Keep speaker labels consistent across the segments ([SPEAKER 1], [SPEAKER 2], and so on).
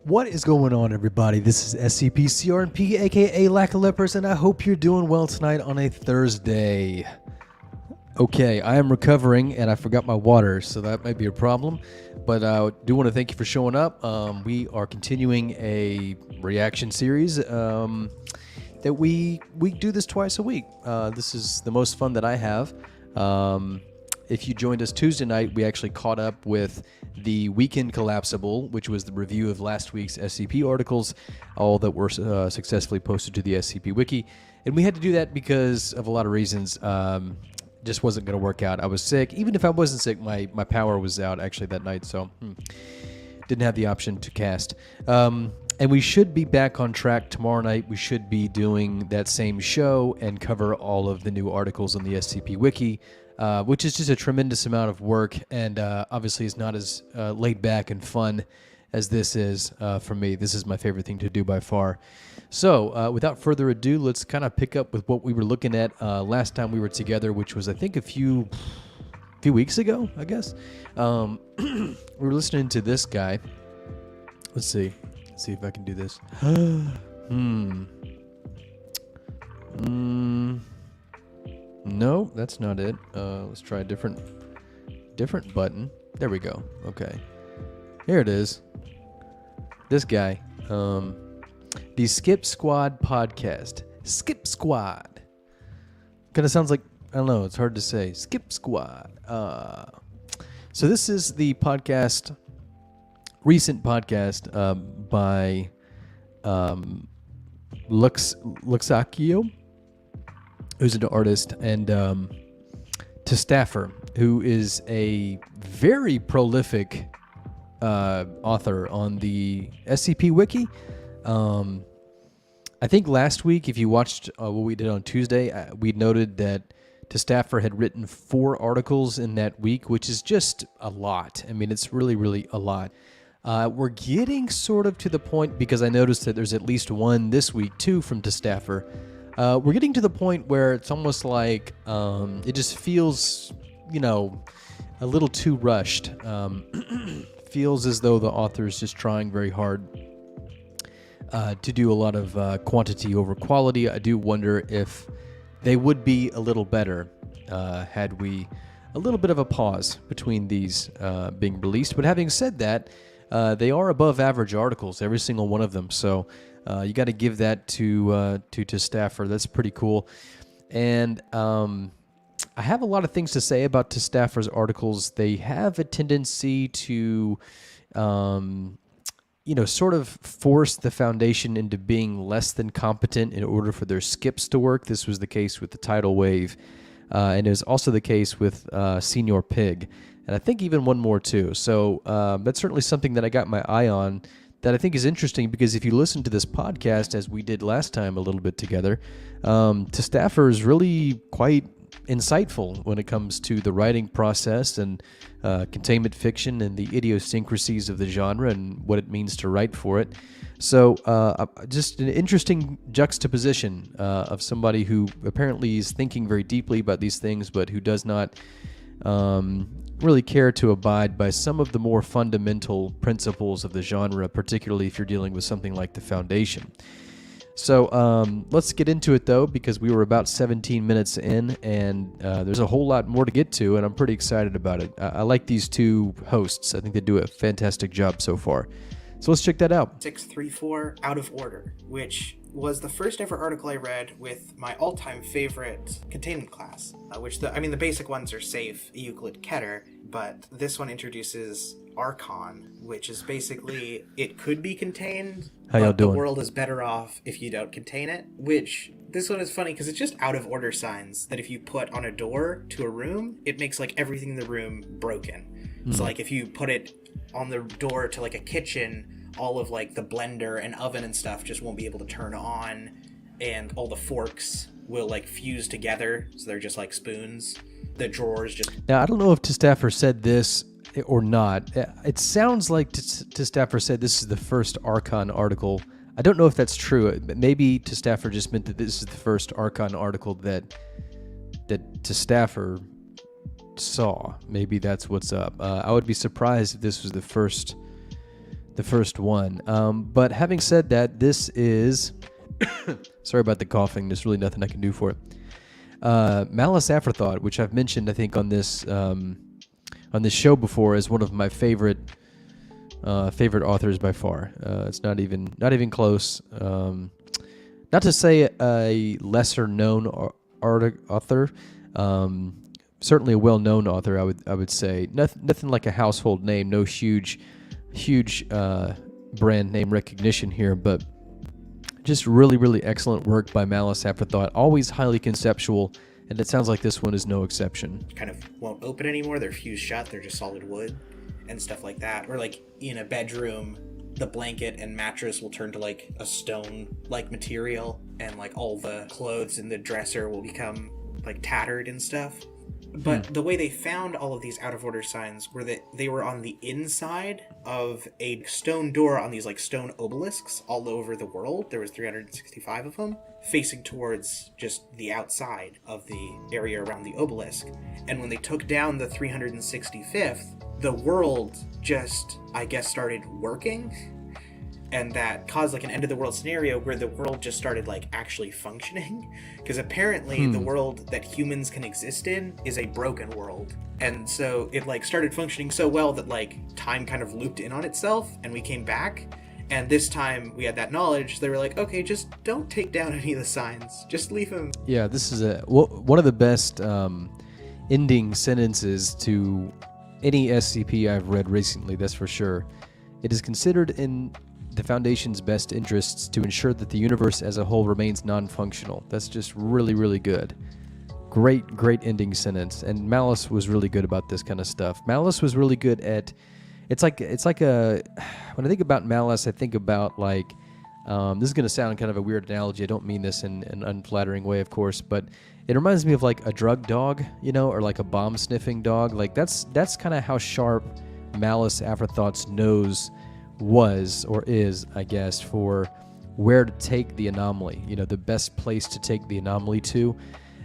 [SPEAKER 1] What is going on, everybody? This is SCPCRNP, aka Lack-a-Lippers, and I hope you're doing well tonight on a Thursday. Okay, I am recovering, and I forgot my water, so that might be a problem. But I do want to thank you for showing up. We are continuing a reaction series that we do this twice a week. This is the most fun that I have. if you joined us Tuesday night, we actually caught up with the Weekend Collapsible, which was the review of last week's SCP articles, all that were successfully posted to the SCP Wiki. And we had to do that because of a lot of reasons. Just wasn't going to work out. I was sick. Even if I wasn't sick, my power was out actually that night, so didn't have the option to cast. And we should be back on track tomorrow night. We should be doing that same show and cover all of the new articles on the SCP Wiki, which is just a tremendous amount of work, and obviously is not as laid back and fun as this is for me. This is my favorite thing to do by far. So without further ado, let's kind of pick up with what we were looking at last time we were together, which was I think a few weeks ago, I guess. We were listening to this guy. Let's see if I can do this. No, that's not it. Let's try a different button. There we go. Okay. Here it is. This guy. The Scip Squad podcast. Scip Squad. Kind of sounds like, I don't know, it's hard to say. Scip Squad. So this is the podcast, recent podcast by Luxakio, who's an artist, and to Staffer, who is a very prolific author on the SCP Wiki. I think last week, if you watched what we did on Tuesday, we noted that to Staffer had written 4 articles in that week, which is just a lot. I mean, it's really, really a lot. We're getting sort of to the point, because I noticed that there's at least one this week, too, from to Staffer. We're getting to the point where it's almost like it just feels, a little too rushed. Feels as though the author is just trying very hard to do a lot of quantity over quality. I do wonder if they would be a little better had we a little bit of a pause between these being released. But having said that, they are above average articles, every single one of them. So you got to give that to Staffer. That's pretty cool. And I have a lot of things to say about to Staffer's articles. They have a tendency to sort of force the Foundation into being less than competent in order for their skips to work. This was the case with the Tidal Wave, and it was also the case with Senior Pig, and I think even one more too. So that's certainly something that I got my eye on that I think is interesting, because if you listen to this podcast, as we did last time a little bit together, to Staffer is really quite insightful when it comes to the writing process and containment fiction and the idiosyncrasies of the genre and what it means to write for it. So just an interesting juxtaposition of somebody who apparently is thinking very deeply about these things, but who does not really care to abide by some of the more fundamental principles of the genre, particularly if you're dealing with something like the Foundation. So let's get into it, though, because we were about 17 minutes in, and there's a whole lot more to get to, and I'm pretty excited about it. I like these two hosts. I think they do a fantastic job so far. So let's check that out.
[SPEAKER 2] 634 Out of Order, which was the first ever article I read with my all-time favorite containment class, the basic ones are Safe, Euclid, Keter, but this one introduces Archon, which is basically, it could be contained,
[SPEAKER 1] How y'all
[SPEAKER 2] but
[SPEAKER 1] doing?
[SPEAKER 2] The world is better off if you don't contain it, which, this one is funny because it's just out of order signs that if you put on a door to a room, it makes like everything in the room broken. So like if you put it on the door to like a kitchen, all of like the blender and oven and stuff just won't be able to turn on, and all the forks will like fuse together, so they're just like spoons. The drawers just... Now,
[SPEAKER 1] I don't know if to Staffer said this or not. It sounds like to Staffer said this is the first Archon article. I don't know if that's true. Maybe to Staffer just meant that this is the first Archon article that to Staffer saw. Maybe that's what's up. I would be surprised if this was the first one. But having said that, this is... Sorry about the coughing. There's really nothing I can do for it. Malice Afterthought, which I've mentioned, I think, on this show before, as one of my favorite authors by far. It's not even close. Not to say a lesser known author, certainly a well-known author. I would say nothing like a household name, no huge brand name recognition here, but just really, really excellent work by Malice Afterthought. Always highly conceptual, and it sounds like this one is no exception.
[SPEAKER 2] Kind of won't open anymore. They're fused shut. They're just solid wood and stuff like that. Or like in a bedroom, the blanket and mattress will turn to like a stone-like material, and like all the clothes in the dresser will become like tattered and stuff. But the way they found all of these out of order signs were that they were on the inside of a stone door on these like stone obelisks all over the world. There was 365 of them facing towards just the outside of the area around the obelisk. And when they took down the 365th, the world just, I guess, started working. And that caused like an end of the world scenario where the world just started like actually functioning, because apparently the world that humans can exist in is a broken world. And so it like started functioning so well that like time kind of looped in on itself and we came back. And this time we had that knowledge. They were like, okay, just don't take down any of the signs. Just leave them.
[SPEAKER 1] Yeah, this is one of the best ending sentences to any SCP I've read recently, that's for sure. It is considered in the Foundation's best interests to ensure that the universe as a whole remains non-functional. That's just really, really good. Great ending sentence. And Malice was really good about this kind of stuff. Malice was really good at... It's like a... When I think about Malice, I think about like... this is going to sound kind of a weird analogy. I don't mean this in an unflattering way, of course, but it reminds me of like a drug dog, or like a bomb-sniffing dog. Like that's kind of how sharp Malice Afterthought's nose was or is, I guess, for where to take the anomaly, the best place to take the anomaly to.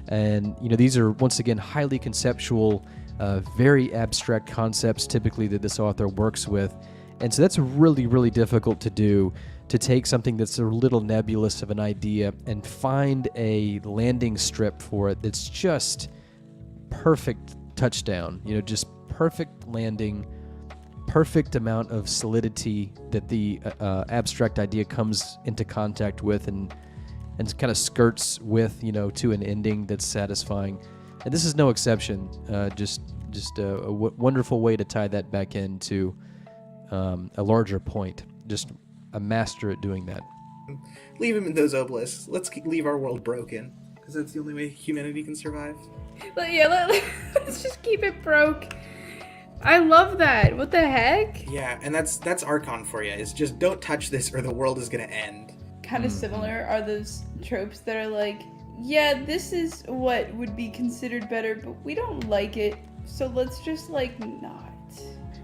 [SPEAKER 1] And, these are, once again, highly conceptual, very abstract concepts typically that this author works with. And so that's really, really difficult to do, to take something that's a little nebulous of an idea and find a landing strip for it that's just perfect touchdown, just perfect landing, perfect amount of solidity that the abstract idea comes into contact with and kind of skirts with, to an ending that's satisfying. And this is no exception. Just a wonderful way to tie that back into a larger point. Just a master at doing that.
[SPEAKER 2] Leave him in those obelisks. Let's leave our world broken, because that's the only way humanity can survive.
[SPEAKER 3] But yeah, let's just keep it broke. I love that. What the heck?
[SPEAKER 2] Yeah, and that's Archon for you. Is just don't touch this or the world is gonna end.
[SPEAKER 3] Kind of similar are those tropes that are like, yeah, this is what would be considered better, but we don't like it, so let's just like not.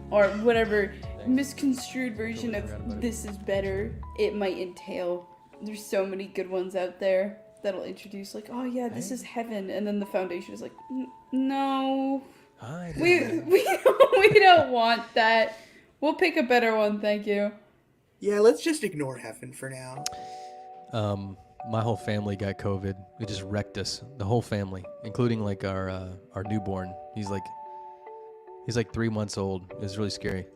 [SPEAKER 3] Or whatever misconstrued version of this is better it might entail. There's so many good ones out there that'll introduce like, oh yeah, this is heaven, and then the Foundation is like, no. We don't want that. We'll pick a better one, thank you.
[SPEAKER 2] Yeah, let's just ignore heaven for now.
[SPEAKER 1] My whole family got COVID. It just wrecked us. The whole family, including like our newborn. He's like 3 months old. It was really scary.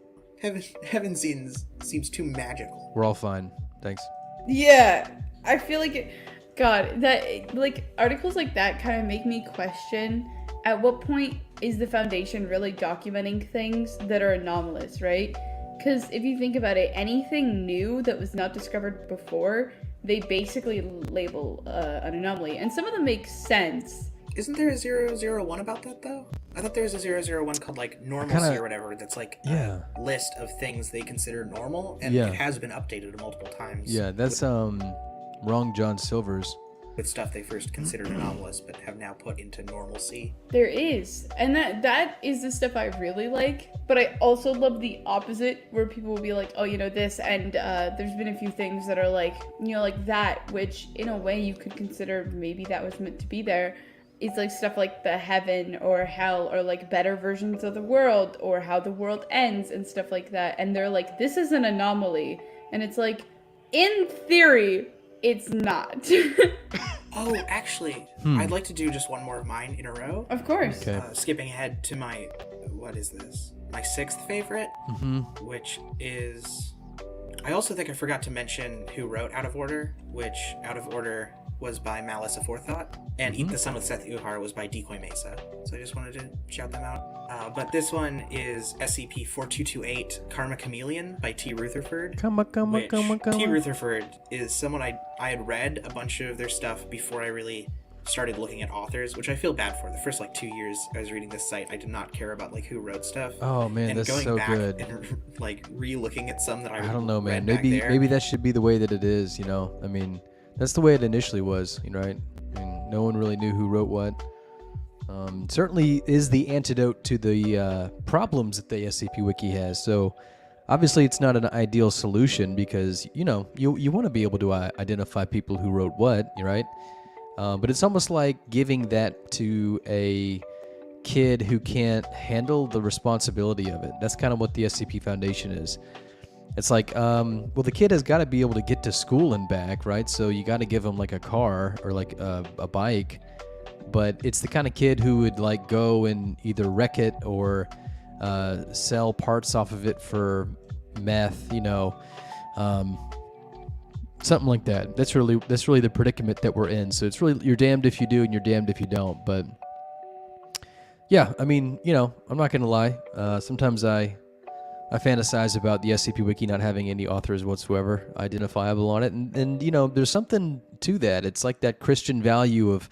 [SPEAKER 2] Heaven seems too magical.
[SPEAKER 1] We're all fine. Thanks.
[SPEAKER 3] Yeah, I feel like that like articles like that kind of make me question, at what point is the Foundation really documenting things that are anomalous, right? Because if you think about it, anything new that was not discovered before, they basically label an anomaly. And some of them make sense.
[SPEAKER 2] Isn't there a 001 about that, though? I thought there was a 001 called, like, normalcy or whatever, that's, like, a list of things they consider normal, and it has been updated multiple times.
[SPEAKER 1] Yeah, that's, Wrong John Silver's.
[SPEAKER 2] With stuff they first considered anomalous, but have now put into normalcy.
[SPEAKER 3] There is. And that is the stuff I really like, but I also love the opposite, where people will be like, oh, this, and there's been a few things that are like, like that, which, in a way, you could consider maybe that was meant to be there. It's like stuff like the heaven or hell or like better versions of the world or how the world ends and stuff like that. And they're like, this is an anomaly. And it's like, in theory, it's not.
[SPEAKER 2] Oh, actually, I'd like to do just one more of mine in a row.
[SPEAKER 3] Of course.
[SPEAKER 1] Okay.
[SPEAKER 2] Skipping ahead to my, what is this? My sixth favorite, which is... I also think I forgot to mention who wrote Out of Order, which Out of Order was by Malice Aforethought, and Eat the Sun with Seth Uhar was by Decoy Mesa. So I just wanted to shout them out. But this one is SCP-4228 Karma Chameleon by T. Rutherford. T. Rutherford is someone I had read a bunch of their stuff before I really started looking at authors, which I feel bad for. The first 2 years I was reading this site, I did not care about who wrote stuff.
[SPEAKER 1] Oh man,
[SPEAKER 2] and
[SPEAKER 1] that's
[SPEAKER 2] going
[SPEAKER 1] so
[SPEAKER 2] back
[SPEAKER 1] good.
[SPEAKER 2] And re-looking at some that I
[SPEAKER 1] don't know, man.
[SPEAKER 2] read
[SPEAKER 1] Maybe that should be the way that it is. I mean, that's the way it initially was. Right? I mean, no one really knew who wrote what. Certainly is the antidote to the problems that the SCP Wiki has. So obviously, it's not an ideal solution because you want to be able to identify people who wrote what, right? But it's almost like giving that to a kid who can't handle the responsibility of it. That's kind of what the SCP Foundation is. It's like, the kid has got to be able to get to school and back, right? So you got to give him a car or a bike. But it's the kind of kid who would go and either wreck it or sell parts off of it for meth, something like that. That's really the predicament that we're in. So it's really, you're damned if you do and you're damned if you don't. But yeah, I mean, I'm not gonna lie. Sometimes I fantasize about the SCP Wiki not having any authors whatsoever identifiable on it, and there's something to that. It's like that Christian value of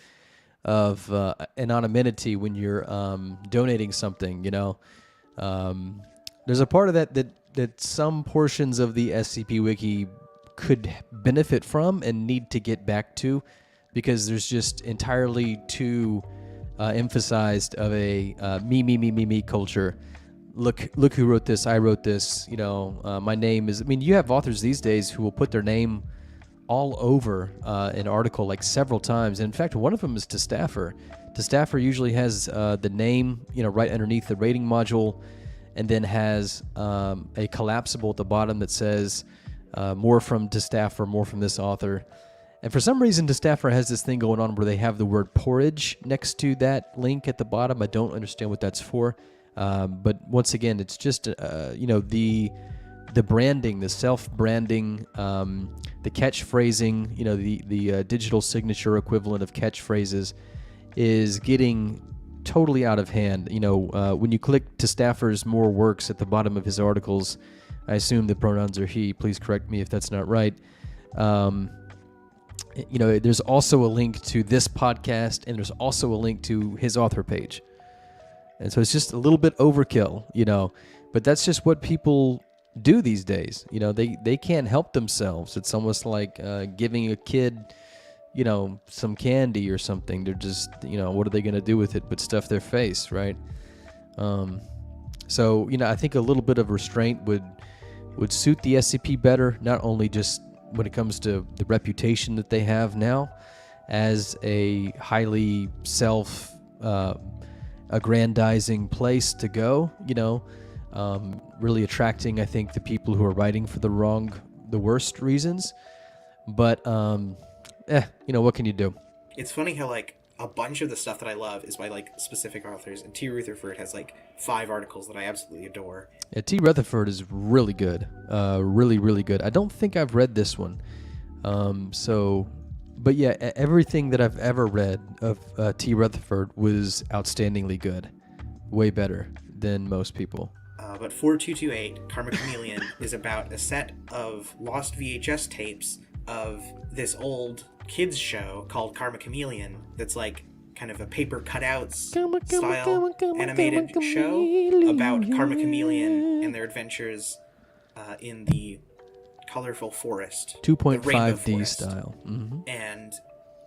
[SPEAKER 1] anonymity when you're donating something. There's a part of that some portions of the SCP Wiki could benefit from and need to get back to, because there's just entirely too emphasized of a me culture. Look who wrote this, I wrote this, my name is... I mean, you have authors these days who will put their name all over an article several times. And in fact, one of them is to Staffer. To Staffer usually has the name, right underneath the rating module, and then has a collapsible at the bottom that says more from To Staffer, more from this author. And for some reason, To Staffer has this thing going on where they have the word porridge next to that link at the bottom. I don't understand what that's for. But once again, it's just, the branding, the self-branding, the catchphrasing, the digital signature equivalent of catchphrases is getting totally out of hand. When you click To Staffer's more works at the bottom of his articles, I assume the pronouns are he. Please correct me if that's not right. There's also a link to this podcast, and there's also a link to his author page. And so it's just a little bit overkill, but that's just what people do these days. They can't help themselves. It's almost like giving a kid, some candy or something. They're just, what are they going to do with it but stuff their face, right? So, I think a little bit of restraint would suit the SCP better, not only just when it comes to the reputation that they have now as a highly aggrandizing place to go, really attracting, I think, the people who are writing for the worst reasons. But, what can you do?
[SPEAKER 2] It's funny how, a bunch of the stuff that I love is by, specific authors, and T. Rutherford has, 5 articles that I absolutely adore.
[SPEAKER 1] Yeah, T. Rutherford is really good. Really, really good. I don't think I've read this one. But yeah, everything that I've ever read of T. Rutherford was outstandingly good. Way better than most people.
[SPEAKER 2] But 4228, Karma Chameleon, is about a set of lost VHS tapes of this old kids show called Karma Chameleon that's kind of a paper cutouts style animated show about Karma Chameleon and their adventures in the colorful forest.
[SPEAKER 1] 2.5D style. Mm-hmm.
[SPEAKER 2] And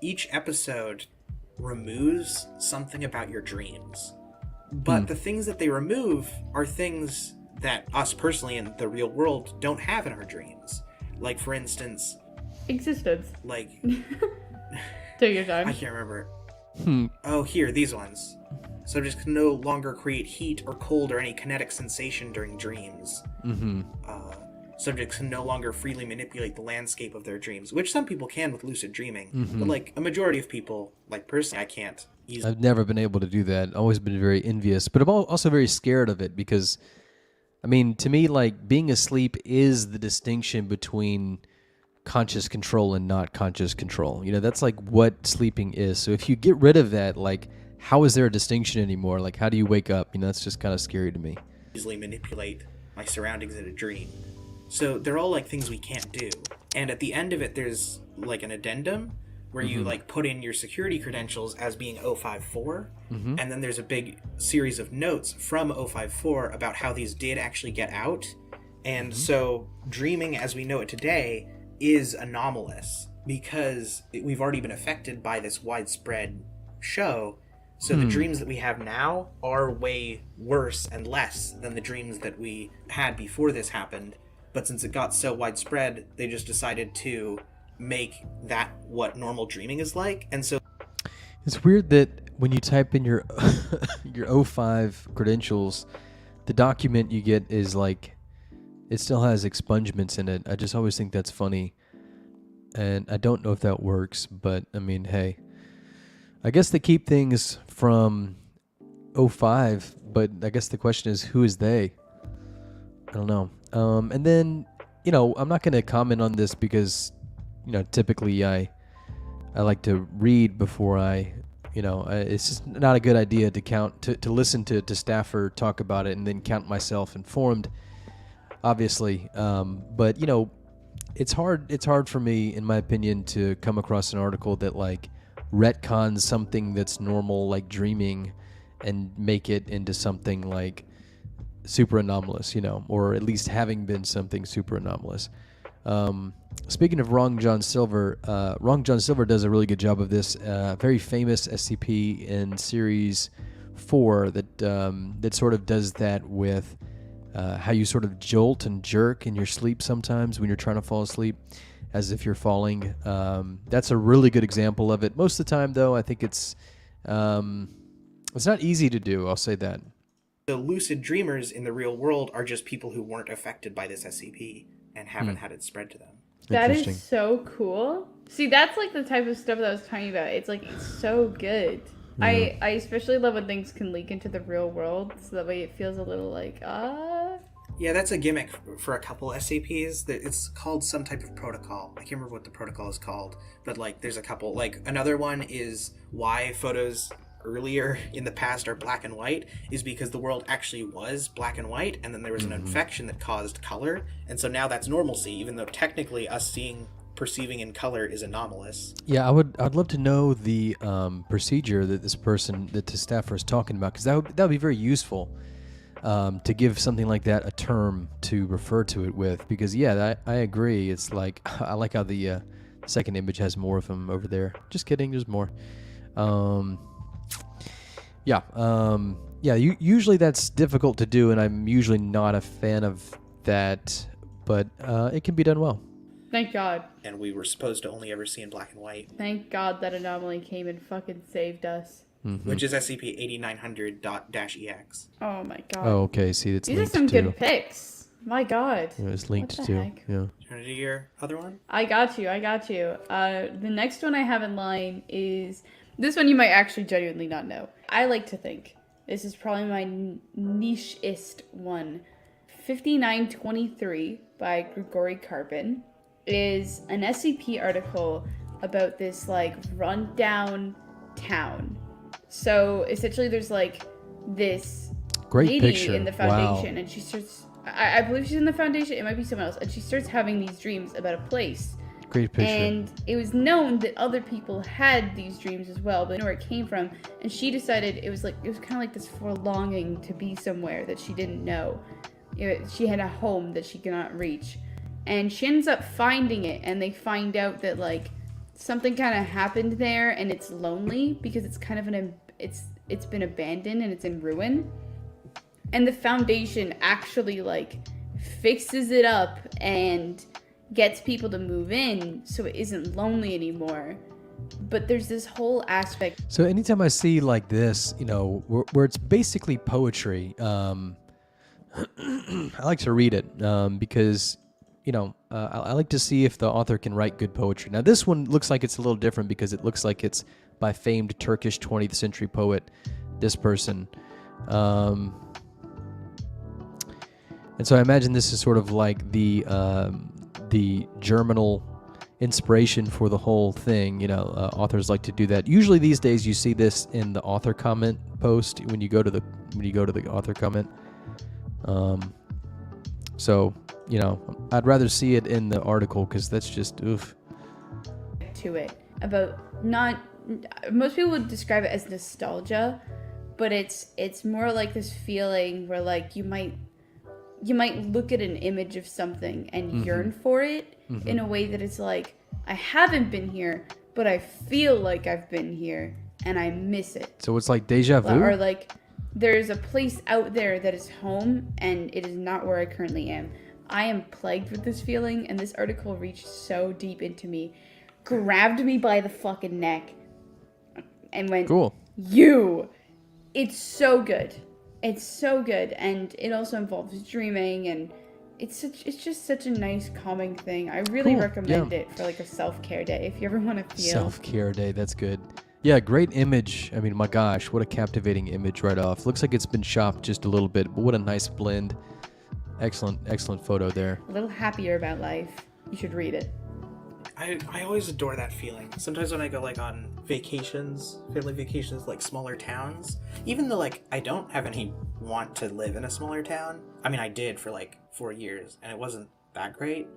[SPEAKER 2] each episode removes something about your dreams. But the things that they remove are things that us personally in the real world don't have in our dreams. For instance...
[SPEAKER 3] Existence. Take your time.
[SPEAKER 2] I can't remember. Oh, here, these ones. Subjects can no longer create heat or cold or any kinetic sensation during dreams.
[SPEAKER 1] Mm-hmm.
[SPEAKER 2] Subjects can no longer freely manipulate the landscape of their dreams, which some people can with lucid dreaming.
[SPEAKER 1] Mm-hmm.
[SPEAKER 2] But a majority of people, personally, I can't.
[SPEAKER 1] I've never been able to do that. Always been very envious, but I'm also very scared of it because, to me, being asleep is the distinction between conscious control and not conscious control. That's like what sleeping is. So if you get rid of that, like, how is there a distinction anymore? Like, how do you wake up? That's just kind of scary to me.
[SPEAKER 2] Easily manipulate my surroundings in a dream. So they're all like things we can't do. And at the end of it, there's like an addendum where you like put in your security credentials as being 054. And then there's a big series of notes from 054 about how these did actually get out. And so dreaming as we know it today is anomalous because we've already been affected by this widespread show. So the dreams that we have now are way worse and less than the dreams that we had before this happened. But since it got so widespread, they just decided to make that what normal dreaming is like. And so
[SPEAKER 1] it's weird that when you type in your your O5 credentials, the document you get is like, it still has expungements in it. I just always think that's funny. And I don't know if that works, but I mean, hey. I guess they keep things from 05, but I guess the question is, who is they? I don't know. And then, I'm not going to comment on this because, typically I like to read before it's just not a good idea to listen to staffer talk about it and then count myself informed, obviously. But, it's hard for me, in my opinion, to come across an article that like retcons something that's normal, like dreaming, and make it into something like super anomalous, or at least having been something super anomalous. Speaking of Wrong John Silver does a really good job of this. Very famous SCP in Series 4 that sort of does that with how you sort of jolt and jerk in your sleep sometimes when you're trying to fall asleep, as if you're falling. That's a really good example of it. Most of the time, though, I think it's not easy to do. I'll say that.
[SPEAKER 2] The lucid dreamers in the real world are just people who weren't affected by this SCP and haven't had it spread to them.
[SPEAKER 3] That is so cool. See, that's like the type of stuff that I was talking about. It's like, it's so good. Yeah. I especially love when things can leak into the real world, so that way it feels a little like,
[SPEAKER 2] Yeah, that's a gimmick for a couple SCPs. It's called some type of protocol. I can't remember what the protocol is called, but like there's a couple. Like another one is why photos earlier in the past are black and white is because the world actually was black and white, and then there was an infection that caused color, and so now that's normalcy, even though technically us perceiving in color is anomalous.
[SPEAKER 1] Yeah, I'd love to know the procedure that the staffer is talking about, because that would be very useful. To give something like that a term to refer to it with, because I agree. It's like, I like how the second image has more of them over there. Just kidding, there's more. Usually that's difficult to do, and I'm usually not a fan of that, but it can be done well.
[SPEAKER 3] Thank God.
[SPEAKER 2] And we were supposed to only ever see in black and white.
[SPEAKER 3] Thank God that anomaly came and fucking saved us.
[SPEAKER 2] Which is SCP-8900.-EX.
[SPEAKER 3] Oh my God.
[SPEAKER 1] Oh, okay. See, it's
[SPEAKER 3] These
[SPEAKER 1] linked
[SPEAKER 3] are some
[SPEAKER 1] to.
[SPEAKER 3] good picks. My God.
[SPEAKER 1] Yeah, it's linked
[SPEAKER 3] What
[SPEAKER 1] to.
[SPEAKER 3] the heck?
[SPEAKER 1] Yeah.
[SPEAKER 2] Do you want to do your other one?
[SPEAKER 3] I got you. The next one I have in line is... This one you might actually genuinely not know. I like to think this is probably my niche-ist one. 5923 by Grigory Karpin is an SCP article about this, like, rundown town. So, essentially, there's, like, this
[SPEAKER 1] Great
[SPEAKER 3] lady
[SPEAKER 1] picture.
[SPEAKER 3] in the Foundation,
[SPEAKER 1] Wow.
[SPEAKER 3] and she starts... I believe she's in the Foundation. It might be someone else. And she starts having these dreams about a place.
[SPEAKER 1] Great picture.
[SPEAKER 3] And it was known that other people had these dreams as well, but I know where it came from. And she decided it was kind of like this longing to be somewhere that she didn't know. She had a home that she could not reach. And she ends up finding it, and they find out that, like, something kind of happened there, and it's lonely because it's kind of it's been abandoned and it's in ruin. And the Foundation actually, like, fixes it up and gets people to move in so it isn't lonely anymore. But there's this whole aspect.
[SPEAKER 1] So anytime I see like this, where it's basically poetry, I like to read it because, I like to see if the author can write good poetry. Now this one looks like it's a little different because it looks like it's by famed Turkish 20th century poet, this person. And so I imagine this is sort of like the germinal inspiration for the whole thing. You know, authors like to do that. Usually these days you see this in the author comment post when you go to the author comment. So, you know, I'd rather see it in the article because that's just oof.
[SPEAKER 3] To it about not most people would describe it as nostalgia, but it's more like this feeling where like you might look at an image of something and yearn for it in a way that it's like, I haven't been here, but I feel like I've been here and I miss it.
[SPEAKER 1] So it's like deja vu?
[SPEAKER 3] Or like there's a place out there that is home and it is not where I currently am. I am plagued with this feeling, and this article reached so deep into me, grabbed me by the fucking neck and went,
[SPEAKER 1] cool.
[SPEAKER 3] It's so good. It's so good, and it also involves dreaming, and it's just such a nice calming thing. I really recommend it for like a self-care day if you ever want to feel
[SPEAKER 1] self-care day. That's good. Yeah, great image. I mean, my gosh, what a captivating image right off. Looks like it's been chopped just a little bit, but what a nice blend. Excellent photo there.
[SPEAKER 3] A little happier about life. You should read it.
[SPEAKER 2] I always adore that feeling. Sometimes when I go like on vacations, family vacations, like smaller towns, even though like I don't have any want to live in a smaller town. I mean, I did for like 4 years and it wasn't that great.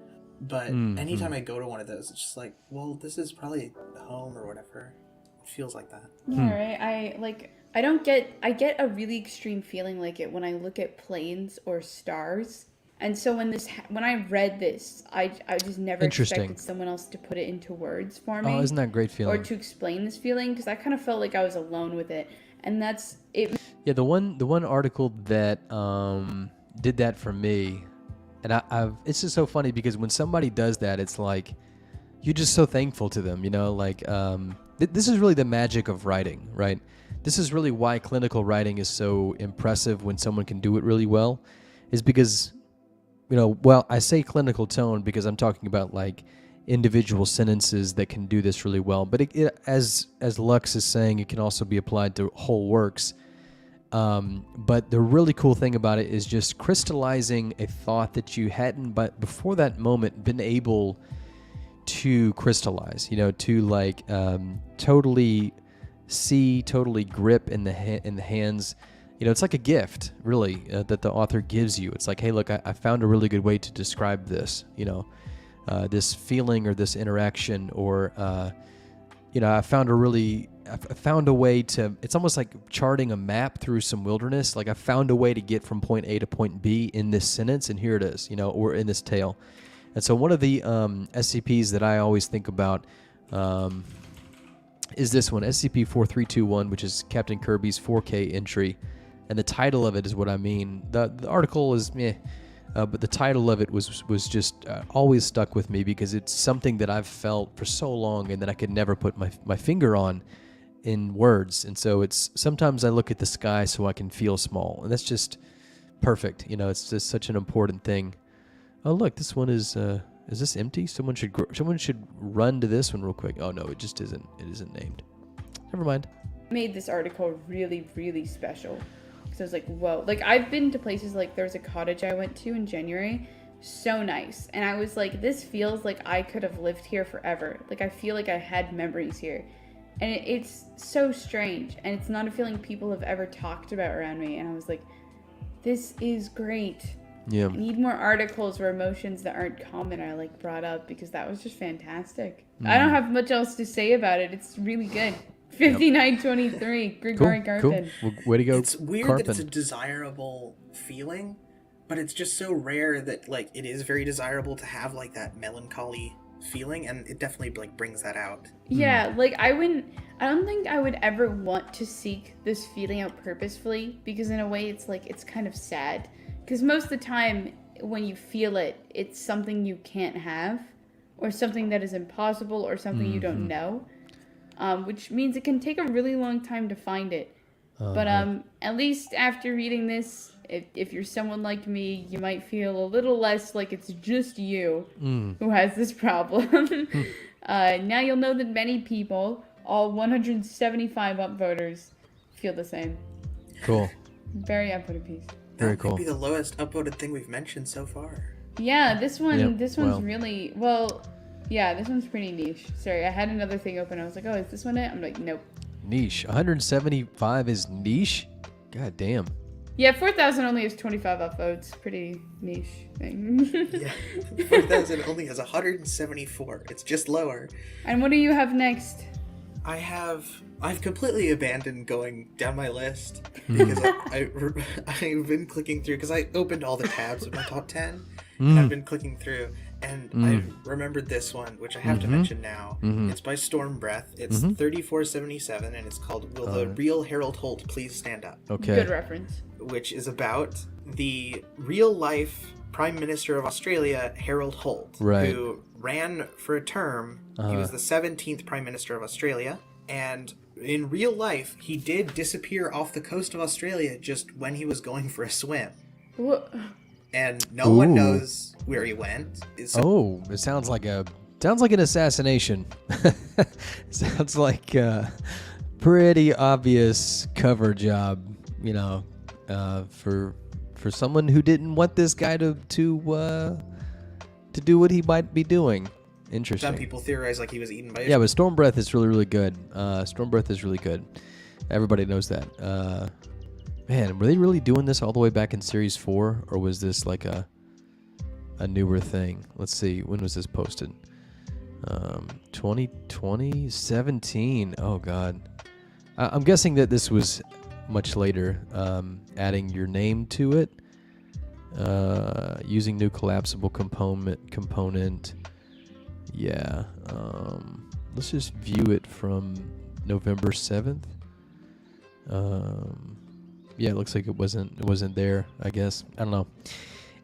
[SPEAKER 2] But anytime I go to one of those, it's just like, well, this is probably home or whatever. It feels like that.
[SPEAKER 3] Yeah, right. I get a really extreme feeling like it when I look at planes or stars. And so when I read this, I just never expected someone else to put it into words for me.
[SPEAKER 1] Oh, isn't that a great feeling?
[SPEAKER 3] Or to explain this feeling, because I kind of felt like I was alone with it. And that's it.
[SPEAKER 1] Yeah, the one article that did that for me, and it's just so funny because when somebody does that, it's like you're just so thankful to them, you know, like this is really the magic of writing, right? This is really why clinical writing is so impressive when someone can do it really well, is because, you know, well, I say clinical tone because I'm talking about like individual sentences that can do this really well. But it, as Lux is saying, it can also be applied to whole works. But the really cool thing about it is just crystallizing a thought that you hadn't, but before that moment, been able to crystallize. You know, to like totally see, totally grip in the hands. You know, it's like a gift, really, that the author gives you. It's like, hey, look, I found a really good way to describe this, you know, this feeling or this interaction, or, you know, I found a way to, it's almost like charting a map through some wilderness. Like I found a way to get from point A to point B in this sentence, and here it is, you know, or in this tale. And so one of the SCPs that I always think about is this one, SCP-4321, which is Captain Kirby's 4K entry. And the title of it is what I mean. The article is meh, but the title of it was just always stuck with me because it's something that I've felt for so long and that I could never put my finger on in words. And so it's sometimes I look at the sky so I can feel small, and that's just perfect. You know, it's just such an important thing. Oh look, this one is this empty? Someone should run to this one real quick. Oh no, it just isn't. It isn't named. Never mind.
[SPEAKER 3] Made this article really, really special. So I was like, whoa. Like, I've been to places, like, there was a cottage I went to in January. So nice. And I was like, this feels like I could have lived here forever. Like, I feel like I had memories here. And it's so strange. And it's not a feeling people have ever talked about around me. And I was like, this is great.
[SPEAKER 1] Yeah.
[SPEAKER 3] I need more articles where emotions that aren't common are, like, brought up, because that was just fantastic. I don't have much else to say about it. It's really good. 5923, Grigori Karpin.
[SPEAKER 1] Cool. Well, way to go,
[SPEAKER 2] It's weird
[SPEAKER 1] Karpin.
[SPEAKER 2] that it's a desirable feeling, but it's just so rare that, like, it is very desirable to have, like, that melancholy feeling, and it definitely, like, brings that out.
[SPEAKER 3] Yeah, like, I don't think I would ever want to seek this feeling out purposefully, because in a way it's, like, it's kind of sad. Because most of the time, when you feel it, it's something you can't have, or something that is impossible, or something you don't know. Which means it can take a really long time to find it. But at least after reading this, if you're someone like me, you might feel a little less like it's just you who has this problem. Now you'll know that many people, all 175 upvoters, feel the same.
[SPEAKER 1] Cool.
[SPEAKER 3] Very upvoted piece.
[SPEAKER 1] Very
[SPEAKER 2] That
[SPEAKER 1] cool.
[SPEAKER 2] might be the lowest upvoted thing we've mentioned so far.
[SPEAKER 3] Yeah, this one's
[SPEAKER 1] well.
[SPEAKER 3] really, well, Yeah, this one's pretty niche. Sorry, I had another thing open. I was like, oh, is this one it? I'm like, nope.
[SPEAKER 1] Niche. 175 is niche? God damn.
[SPEAKER 3] Yeah, 4,000 only has 25 upvotes. Pretty niche thing.
[SPEAKER 2] Yeah, 4,000 only has 174. It's just lower.
[SPEAKER 3] And what do you have next?
[SPEAKER 2] I've completely abandoned going down my list because I've been clicking through because I opened all the tabs of my top 10 and I've been clicking through and I remembered this one, which I have to mention now. It's by Storm Breath. It's 3477 and it's called Will the Real Harold Holt Please Stand Up?
[SPEAKER 1] Okay.
[SPEAKER 3] Good reference.
[SPEAKER 2] Which is about the real life Prime Minister of Australia, Harold Holt,
[SPEAKER 1] Right.
[SPEAKER 2] who ran for a term. He was the 17th Prime Minister of Australia, and in real life, he did disappear off the coast of Australia just when he was going for a swim.
[SPEAKER 3] What?
[SPEAKER 2] And no one knows where he went. So
[SPEAKER 1] It sounds like an assassination. Sounds like a pretty obvious cover job, for someone who didn't want this guy to do what he might be doing. Interesting.
[SPEAKER 2] some people theorize like he was eaten by a
[SPEAKER 1] Yeah, but Storm Breath is really, really good. Storm Breath is really good. Everybody knows that. Man, were they really doing this all the way back in Series 4? Or was this like a newer thing? Let's see. When was this posted? 2020? 17. Oh, God. I'm guessing that this was much later. Adding your name to it. Using new collapsible component. Yeah. Let's just view it from November 7th. Yeah, it looks like it wasn't there, I guess. I don't know.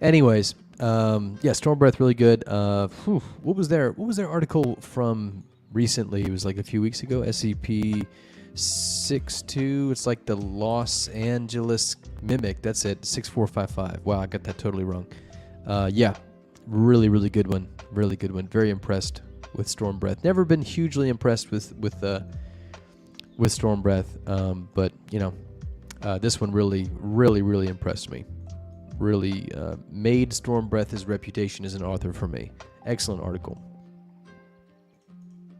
[SPEAKER 1] Anyways, yeah, Storm Breath really good. What was their article from recently? It was like a few weeks ago. SCP-62. It's like the Los Angeles Mimic. That's it. 6455. Wow, I got that totally wrong. Yeah, really, really good one. Really good one. Very impressed with Storm Breath. Never been hugely impressed with Storm Breath, but this one really, really, really impressed me. Really made Storm Breath his reputation as an author for me. Excellent article.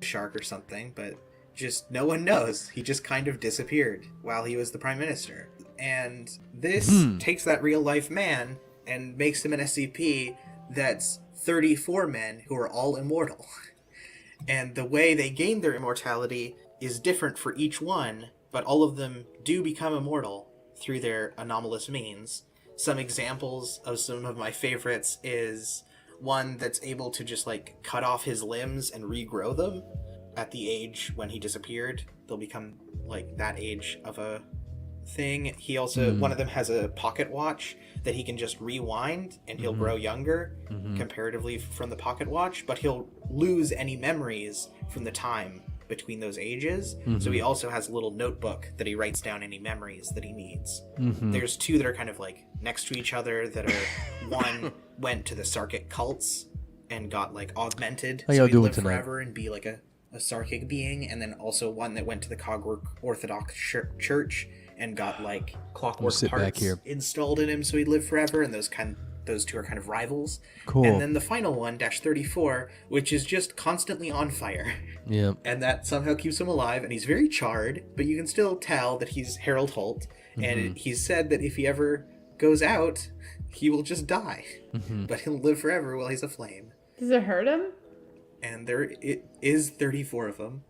[SPEAKER 2] shark or something, but just no one knows. He just kind of disappeared while he was the Prime Minister. And this takes that real life man and makes him an SCP that's 34 men who are all immortal. And the way they gain their immortality is different for each one, but all of them do become immortal through their anomalous means. Some examples of some of my favorites is one that's able to just like cut off his limbs and regrow them at the age when he disappeared. They'll become like that age of a thing. He also, one of them has a pocket watch that he can just rewind and he'll grow younger comparatively from the pocket watch, but he'll lose any memories from the time between those ages. So he also has a little notebook that he writes down any memories that he needs. There's two that are kind of like next to each other that are one went to the Sarkic cults and got like augmented so he'd live forever and be like a Sarkic being, and then also one that went to the Cogwork Orthodox Church and got like clockwork parts installed in him so he'd live forever, and those two are kind of rivals. Cool. And then the final one, -34, which is just constantly on fire. Yeah. And that somehow keeps him alive, and he's very charred, but you can still tell that he's Harold Holt, and he's said that if he ever goes out, he will just die. But he'll live forever while he's aflame.
[SPEAKER 3] Does it hurt him?
[SPEAKER 2] And it is 34 of them.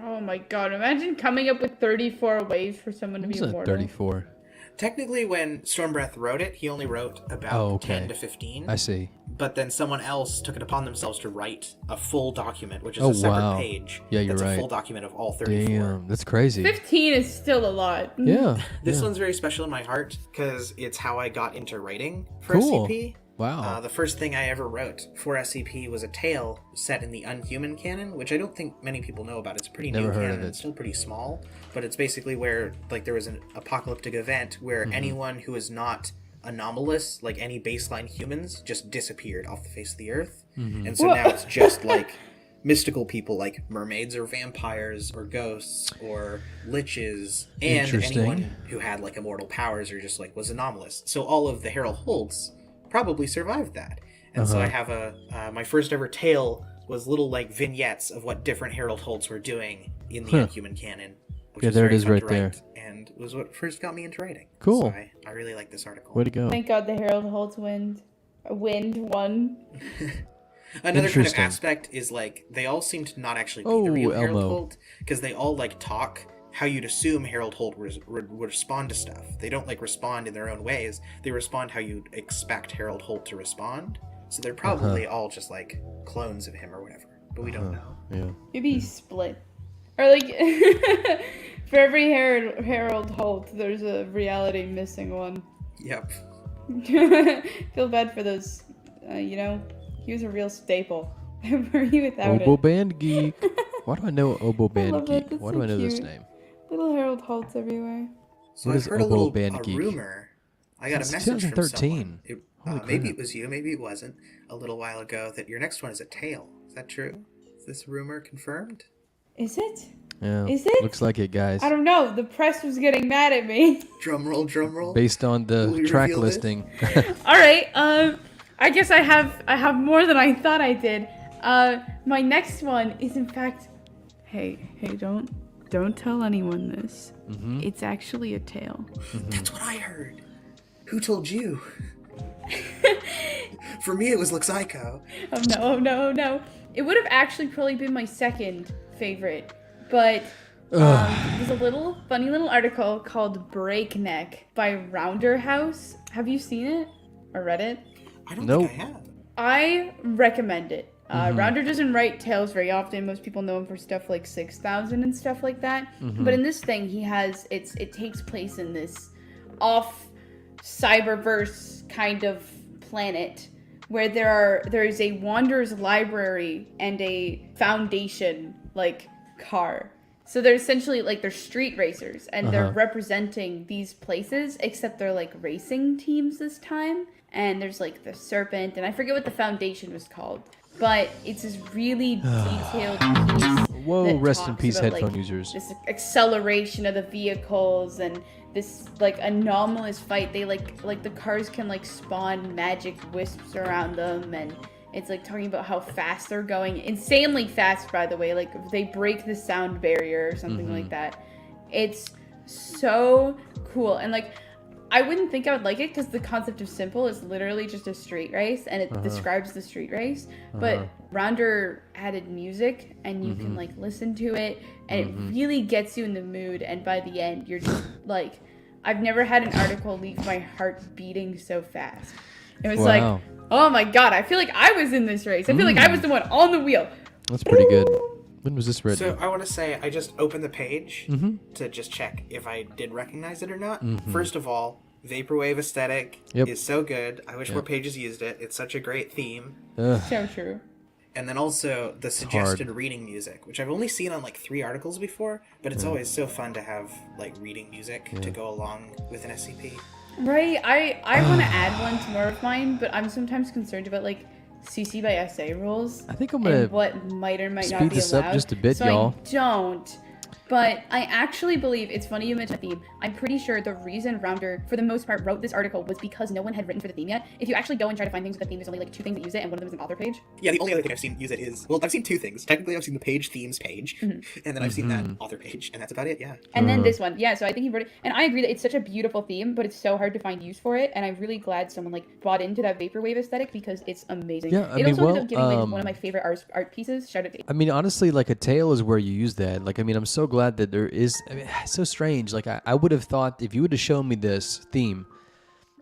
[SPEAKER 3] Oh my god, imagine coming up with 34 ways for someone to be immortal.
[SPEAKER 1] 34?
[SPEAKER 2] Technically, when Stormbreath wrote it, he only wrote about 10 to 15.
[SPEAKER 1] I see.
[SPEAKER 2] But then someone else took it upon themselves to write a full document, which is a separate page.
[SPEAKER 1] Yeah, you're
[SPEAKER 2] that's
[SPEAKER 1] right.
[SPEAKER 2] a full document of all 34.
[SPEAKER 1] Damn, that's crazy.
[SPEAKER 3] 15 is still a lot.
[SPEAKER 1] Yeah.
[SPEAKER 2] This one's very special in my heart because it's how I got into writing for SCP.
[SPEAKER 1] Wow.
[SPEAKER 2] The first thing I ever wrote for SCP was a tale set in the Unhuman canon, which I don't think many people know about. It's a pretty new canon. It's still pretty small, but it's basically where like there was an apocalyptic event where anyone who is not anomalous, like any baseline humans, just disappeared off the face of the earth. And so now it's just like mystical people like mermaids or vampires or ghosts or liches and anyone who had like immortal powers or just like was anomalous. So all of the Harold Holts probably survived that. And so I have my first ever tale was little like vignettes of what different Harold Holts were doing in the Unhuman canon. Which
[SPEAKER 1] Yeah,
[SPEAKER 2] was
[SPEAKER 1] there it
[SPEAKER 2] very
[SPEAKER 1] is
[SPEAKER 2] fun
[SPEAKER 1] right
[SPEAKER 2] to
[SPEAKER 1] there.
[SPEAKER 2] write, and was what first got me into writing.
[SPEAKER 1] Cool.
[SPEAKER 2] So I really like this article.
[SPEAKER 1] Way to go.
[SPEAKER 3] Thank God the Harold Holtz wind won.
[SPEAKER 2] Another kind of
[SPEAKER 1] Interesting.
[SPEAKER 2] aspect is like they all seem to not actually be
[SPEAKER 1] Oh,
[SPEAKER 2] the real Harold
[SPEAKER 1] Elmo.
[SPEAKER 2] Holt because they all like talk how you'd assume Harold Holt would respond to stuff. They don't like respond in their own ways. They respond how you'd expect Harold Holt to respond. So they're probably all just like clones of him or whatever. But we don't know.
[SPEAKER 1] Yeah.
[SPEAKER 3] Maybe he's split. Or like, for every Harold Holt, there's a reality missing one.
[SPEAKER 2] Yep.
[SPEAKER 3] Feel bad for those, he was a real staple. Were you without
[SPEAKER 1] Oboe
[SPEAKER 3] it?
[SPEAKER 1] Band Geek. Why do I know Oboe Band
[SPEAKER 3] love that.
[SPEAKER 1] Geek?
[SPEAKER 3] That's
[SPEAKER 1] Why
[SPEAKER 3] so
[SPEAKER 1] do I know this
[SPEAKER 3] cute.
[SPEAKER 1] name?
[SPEAKER 3] Little Harold Holtz everywhere.
[SPEAKER 2] So
[SPEAKER 1] What
[SPEAKER 2] I've
[SPEAKER 1] is
[SPEAKER 2] heard a
[SPEAKER 1] Oboe
[SPEAKER 2] little
[SPEAKER 1] Band Geek?
[SPEAKER 2] rumor. I got a
[SPEAKER 1] Since
[SPEAKER 2] message from
[SPEAKER 1] 2013.
[SPEAKER 2] someone.
[SPEAKER 1] Holy
[SPEAKER 2] Maybe
[SPEAKER 1] crap.
[SPEAKER 2] it was you, maybe it wasn't. A little while ago, that your next one is a tale. Is that true? Is this rumor confirmed?
[SPEAKER 3] Is it?
[SPEAKER 1] Yeah.
[SPEAKER 3] Is it?
[SPEAKER 1] Looks like it, guys.
[SPEAKER 3] I don't know. The press was getting mad at me.
[SPEAKER 2] Drum roll, drum roll.
[SPEAKER 1] Based on
[SPEAKER 2] Will
[SPEAKER 1] the
[SPEAKER 2] we
[SPEAKER 1] track
[SPEAKER 2] reveal this?
[SPEAKER 1] listing.
[SPEAKER 3] All right. I guess I have more than I thought I did. My next one is in fact. Hey, don't tell anyone this.
[SPEAKER 1] Mm-hmm.
[SPEAKER 3] It's actually a tale.
[SPEAKER 2] That's what I heard. Who told you? For me, it was Luxico.
[SPEAKER 3] Oh no. It would have actually probably been my second favorite, but there's a funny little article called Breakneck by Rounder House. Have you seen it or read it?
[SPEAKER 2] I don't
[SPEAKER 1] Nope.
[SPEAKER 2] think I have.
[SPEAKER 3] I recommend it. Rounder doesn't write tales very often. Most people know him for stuff like 6,000 and stuff like that. But in this thing, it takes place in this off cyberverse kind of planet where there is a Wanderer's Library and a Foundation like car. So they're essentially like they're street racers and they're representing these places, except they're like racing teams this time. And there's like the Serpent, and I forget what the Foundation was called. But it's this really detailed piece.
[SPEAKER 1] Whoa,
[SPEAKER 3] that
[SPEAKER 1] rest in
[SPEAKER 3] talks
[SPEAKER 1] peace,
[SPEAKER 3] about,
[SPEAKER 1] headphone
[SPEAKER 3] like,
[SPEAKER 1] users.
[SPEAKER 3] This acceleration of the vehicles and this like anomalous fight. They like the cars can like spawn magic wisps around them, and it's like talking about how fast they're going. Insanely fast, by the way. Like they break the sound barrier or something like that. It's so cool. And like I wouldn't think I would like it because the concept of Simple is literally just a street race and it describes the street race. But Rounder added music and you can like listen to it and it really gets you in the mood. And by the end, you're just like, I've never had an article leave my heart beating so fast. It was like, oh my God, I feel like I was in this race. I feel like I was the one on the wheel.
[SPEAKER 1] That's pretty good. When was this written?
[SPEAKER 2] So I want to say I just opened the page to just check if I did recognize it or not. First of all, vaporwave aesthetic is so good. I wish more pages used it. It's such a great theme.
[SPEAKER 3] So true.
[SPEAKER 2] And then also the suggested reading music, which I've only seen on like 3 articles before, but it's always so fun to have like reading music to go along with an SCP.
[SPEAKER 3] Right. I want to add one to more of mine, but I'm sometimes concerned about like CC by SA rules.
[SPEAKER 1] I think I'm
[SPEAKER 3] and
[SPEAKER 1] gonna
[SPEAKER 3] what might or might not
[SPEAKER 1] speed
[SPEAKER 3] be
[SPEAKER 1] this
[SPEAKER 3] allowed.
[SPEAKER 1] up just a bit,
[SPEAKER 3] so
[SPEAKER 1] y'all.
[SPEAKER 3] I don't. But I actually believe, it's funny you mentioned the theme, I'm pretty sure the reason Rounder, for the most part, wrote this article was because no one had written for the theme yet. If you actually go and try to find things with the theme, there's only like 2 things that use it, and one of them is an author page.
[SPEAKER 2] Yeah, the only other thing I've seen use it is, well, I've seen 2 things. Technically, I've seen the page themes page, and then I've seen that author page, and that's about it, yeah.
[SPEAKER 3] And then this one, yeah, so I think he wrote it, and I agree that it's such a beautiful theme, but it's so hard to find use for it, and I'm really glad someone like bought into that vaporwave aesthetic because it's amazing.
[SPEAKER 1] Yeah, I
[SPEAKER 3] it
[SPEAKER 1] mean,
[SPEAKER 3] also ended up giving away
[SPEAKER 1] well,
[SPEAKER 3] one of my favorite art pieces. Shout out to
[SPEAKER 1] I mean, honestly, like a tale is where you use that. Like, I mean, I'm so glad that there is. I mean, it's so strange. Like, I would have thought if you would have shown me this theme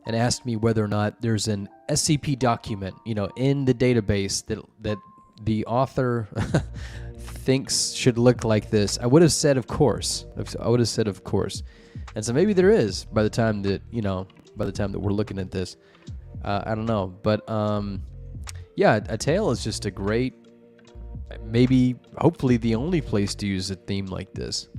[SPEAKER 1] and asked me whether or not there's an SCP document, in the database that the author thinks should look like this, I would have said, of course. I would have said, of course. And so maybe there is by the time that we're looking at this. I don't know, but yeah, a tale is just a great. Maybe, hopefully, the only place to use a theme like this.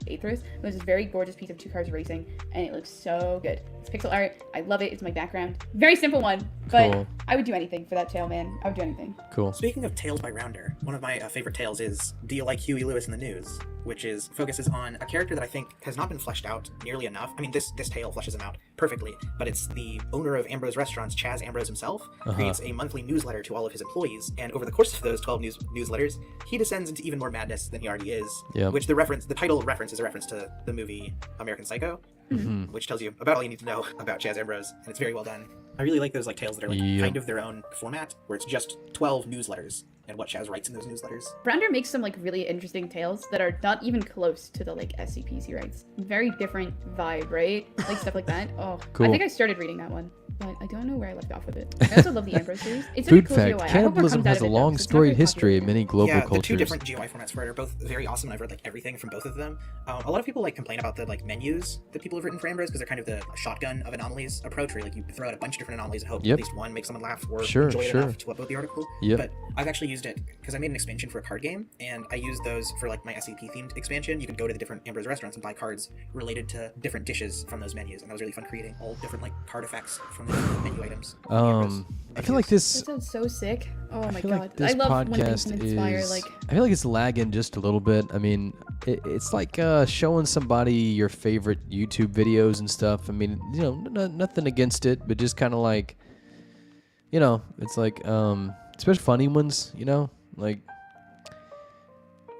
[SPEAKER 3] Aetherus. It was this very gorgeous piece of 2 cars racing, and it looks so good. It's pixel art. I love it. It's my background. Very simple one, but
[SPEAKER 1] Cool.
[SPEAKER 3] I would do anything for that tale, man. I would do anything.
[SPEAKER 1] Cool.
[SPEAKER 2] Speaking of tales by Rounder, one of my favorite tales is Do You Like Huey Lewis in the News? Which focuses on a character that I think has not been fleshed out nearly enough. I mean, this tale fleshes him out perfectly, but it's the owner of Ambrose Restaurants, Chaz Ambrose himself, creates a monthly newsletter to all of his employees, and over the course of those 12 newsletters, he descends into even more madness than he already is.
[SPEAKER 1] Yep.
[SPEAKER 2] Which the title reference is a reference to the movie American Psycho, which tells you about all you need to know about Chaz Ambrose, and it's very well done. I really like those like tales that are like kind of their own format, where it's just 12 newsletters and what Chaz writes in those newsletters.
[SPEAKER 4] Brander makes some like really interesting tales that are not even close to the like SCPs he writes. Very different vibe, right? Like stuff like that. Oh,
[SPEAKER 1] Cool.
[SPEAKER 4] I think I started reading that one, but I don't know where I left off with it. I also love the Ambrose series. It's
[SPEAKER 1] Food
[SPEAKER 4] such a cool
[SPEAKER 1] fact:
[SPEAKER 4] GOI. I hope more
[SPEAKER 1] cannibalism
[SPEAKER 4] comes out
[SPEAKER 1] has
[SPEAKER 4] of
[SPEAKER 1] a
[SPEAKER 4] it, though,
[SPEAKER 1] long
[SPEAKER 4] 'cause it's not
[SPEAKER 1] storied
[SPEAKER 4] very
[SPEAKER 1] history in
[SPEAKER 4] popular.
[SPEAKER 1] many global
[SPEAKER 2] Yeah,
[SPEAKER 1] cultures.
[SPEAKER 2] the two different GUI formats for it are both very awesome, and I've read like everything from both of them. A lot of people like complain about the like menus that people have written for Ambrose because they're kind of the shotgun of anomalies approach, where like you throw out a bunch of different anomalies and hope at least one makes someone laugh or
[SPEAKER 1] Sure,
[SPEAKER 2] enjoy it
[SPEAKER 1] sure.
[SPEAKER 2] enough to upvote the article.
[SPEAKER 1] Yep.
[SPEAKER 2] But I've actually used it because I made an expansion for a card game, and I used those for like my SCP themed expansion. You could go to the different Ambrose restaurants and buy cards related to different dishes from those menus, and that was really fun creating all different like card effects from the menu items.
[SPEAKER 1] I feel like this.
[SPEAKER 4] That sounds so sick. Oh my
[SPEAKER 1] I feel
[SPEAKER 4] god.
[SPEAKER 1] like this
[SPEAKER 4] I love when
[SPEAKER 1] podcast
[SPEAKER 4] things inspire
[SPEAKER 1] is.
[SPEAKER 4] like
[SPEAKER 1] I feel like it's lagging just a little bit. I mean, it's like showing somebody your favorite YouTube videos and stuff. I mean, you know, nothing against it, but just kind of like, you know, it's like, especially funny ones. You know, like,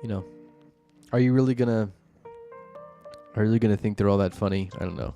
[SPEAKER 1] you know, are you really gonna think they're all that funny? I don't know.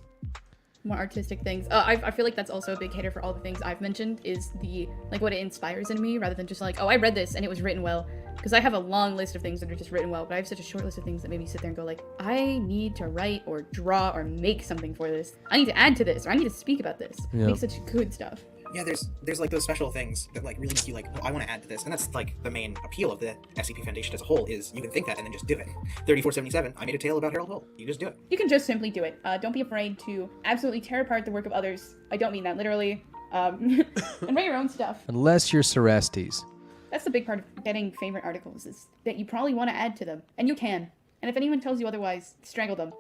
[SPEAKER 4] more artistic things. I feel like that's also a big hitter for all the things I've mentioned is the like what it inspires in me rather than just like, oh, I read this and it was written well. Because I have a long list of things that are just written well, but I have such a short list of things that made me sit there and go like, I need to write or draw or make something for this. I need to add to this or I need to speak about this.
[SPEAKER 1] Yeah.
[SPEAKER 4] Make such good stuff.
[SPEAKER 2] Yeah, there's like those special things that like really make you like, well, I want to add to this, and that's like the main appeal of the SCP Foundation as a whole is you can think that and then just do it. 3477, I made a tale about Harold Holt. You just do it.
[SPEAKER 3] You can just simply do it. Don't be afraid to absolutely tear apart the work of others. I don't mean that literally. And write your own stuff.
[SPEAKER 1] Unless you're Cerastes.
[SPEAKER 3] That's the big part of getting favorite articles is that you probably want to add to them. And you can. And if anyone tells you otherwise, strangle them.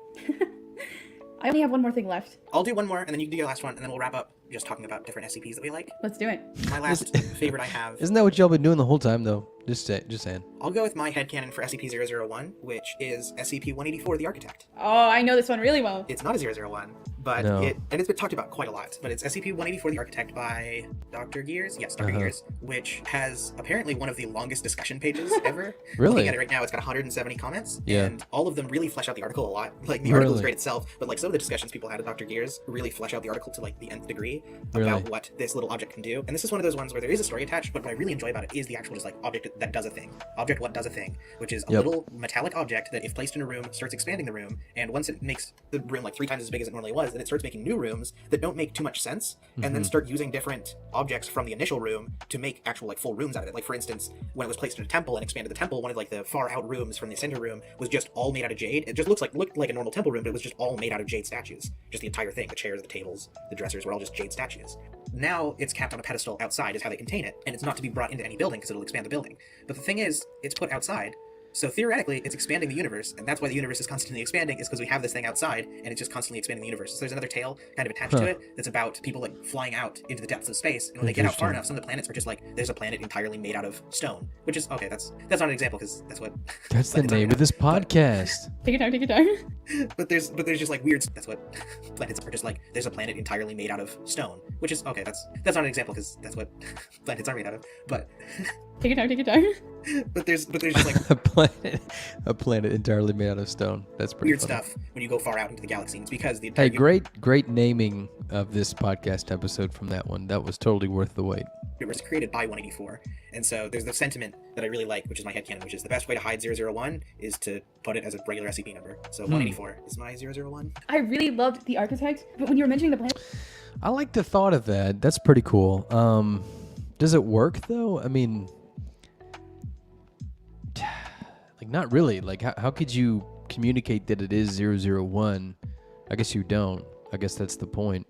[SPEAKER 3] I only have one more thing left.
[SPEAKER 2] I'll do one more, and then you can do your last one, and then we'll wrap up just talking about different SCPs that we like.
[SPEAKER 3] Let's do it.
[SPEAKER 2] My last favorite I have.
[SPEAKER 1] Isn't that what y'all been doing the whole time, though? Just saying.
[SPEAKER 2] I'll go with my headcanon for SCP-001, which is SCP-184, the Architect.
[SPEAKER 3] Oh, I know this one really well.
[SPEAKER 2] It's not a 001, but
[SPEAKER 1] No.
[SPEAKER 2] it's been talked about quite a lot, but it's SCP-184, the Architect by Dr. Gears? Yes, Dr. Gears, which has apparently one of the longest discussion pages ever.
[SPEAKER 1] Really?
[SPEAKER 2] Looking at it right now, it's got 170 comments,
[SPEAKER 1] Yeah.
[SPEAKER 2] and all of them really flesh out the article a lot. Like, the article is
[SPEAKER 1] Really?
[SPEAKER 2] great itself, but like some of the discussions people had with Dr. Gears really flesh out the article to like the nth degree
[SPEAKER 1] Really?
[SPEAKER 2] about what this little object can do. And this is one of those ones where there is a story attached, but what I really enjoy about it is the actual just like object that does a thing. Object what does a thing, which is a
[SPEAKER 1] Yep.
[SPEAKER 2] little metallic object that if placed in a room starts expanding the room, and once it makes the room like 3 times as big as it normally was, then it starts making new rooms that don't make too much sense, and then start using different objects from the initial room to make actual like full rooms out of it. Like for instance, when it was placed in a temple and expanded the temple, one of like the far out rooms from the center room was just all made out of jade. It just looked like a normal temple room, but it was just all made out of jade statues. Just the entire thing, the chairs, the tables, the dressers were all just jade statues. Now it's capped on a pedestal outside is how they contain it, and it's not to be brought into any building because it'll expand the building. But the thing is, it's put outside, so theoretically it's expanding the universe, and that's why the universe is constantly expanding, is because we have this thing outside, and it's just constantly expanding the universe. So there's another tale kind of attached to it that's about people like flying out into the depths of space, and when they get out far
[SPEAKER 1] Interesting.
[SPEAKER 2] enough, some of the planets are just like, there's a planet entirely made out of stone, which is, okay, that's not an example because that's what...
[SPEAKER 1] That's the
[SPEAKER 2] planets are
[SPEAKER 1] name
[SPEAKER 2] made
[SPEAKER 1] of this
[SPEAKER 2] but-
[SPEAKER 1] podcast.
[SPEAKER 3] Take your time.
[SPEAKER 2] but there's just like weird. That's what planets are just like. There's a planet entirely made out of stone, which is okay. That's not an example because that's what planets are made out of. But
[SPEAKER 3] Take your time.
[SPEAKER 2] but there's just like
[SPEAKER 1] a planet entirely made out of stone. That's pretty
[SPEAKER 2] weird
[SPEAKER 1] funny.
[SPEAKER 2] stuff when you go far out into the galaxy. And it's because the entire
[SPEAKER 1] Hey, great naming of this podcast episode from that one. That was totally worth the wait.
[SPEAKER 2] universe is created by 184, and so there's the sentiment that I really like, which is my headcanon, which is the best way to hide 001 is to put it as a regular SCP number. So 184 is my 001.
[SPEAKER 3] I really loved The Architect, but when you were mentioning the planet,
[SPEAKER 1] I like the thought of that. That's pretty cool. Does it work though? I mean, like not really. Like how could you communicate that it is 001? I guess you don't. I guess that's the point.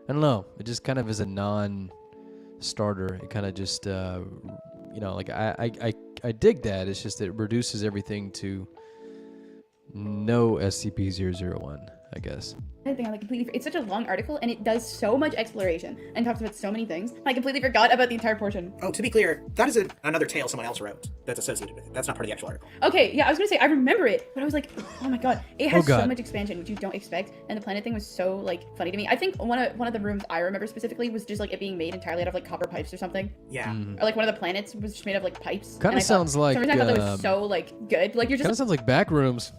[SPEAKER 1] I don't know. It just kind of is a non-starter. It kind of just, like I dig that. It's just that it reduces everything to no SCP-001. I guess.
[SPEAKER 4] I think I like completely. It's such a long article, and it does so much exploration and talks about so many things. I completely forgot about the entire portion.
[SPEAKER 2] Oh, to be clear, that is another tale someone else wrote that's associated with it. That's not part of the actual article.
[SPEAKER 4] Okay, yeah, I was gonna say I remember it, but I was like, oh my god, it has
[SPEAKER 1] Oh god.
[SPEAKER 4] so much expansion which you don't expect, and the planet thing was so like funny to me. I think one of the rooms I remember specifically was just like it being made entirely out of like copper pipes or something,
[SPEAKER 2] Yeah.
[SPEAKER 4] or like one of the planets was just made of like pipes.
[SPEAKER 1] Kinda
[SPEAKER 4] and I thought-
[SPEAKER 1] sounds like,
[SPEAKER 4] for some reason I thought that was so like good. Like you're
[SPEAKER 1] Kind of
[SPEAKER 4] just
[SPEAKER 1] sounds like back rooms.